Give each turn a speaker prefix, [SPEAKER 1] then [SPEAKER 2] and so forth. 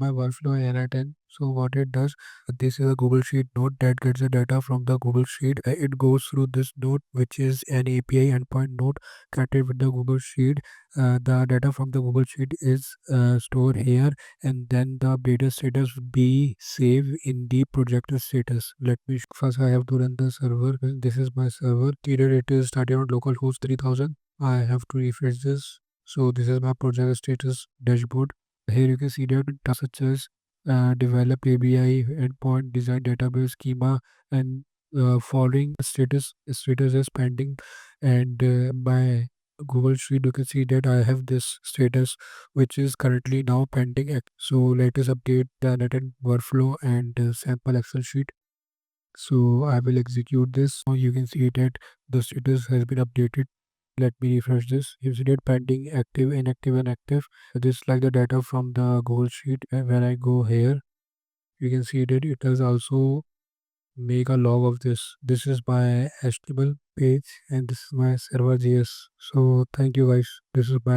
[SPEAKER 1] my workflow N10. So what it does, this is a Google Sheet node that gets the data from the Google Sheet. It goes through this node, which is an API endpoint node connected with the Google Sheet. The data from the Google Sheet is stored here, and then the beta status be saved in the project status. Let me first I have to run the server. This is my server. It is starting on localhost 3000. I have to refresh this. So this is my project status dashboard. Here you can see that tasks such as develop ABI, endpoint, design database schema, and following status is pending. And my Google Sheet, you can see that I have this status which is currently now pending. So let us update the written workflow and sample Excel sheet. So I will execute this. Now you can see that the status has been updated. Let me refresh this. You see that pending, active, inactive, and active. This is like the data from the Google Sheet. And when I go here, you can see that it has also make a log of this. This is my HTML page and this is my server JS. So thank you guys. This is my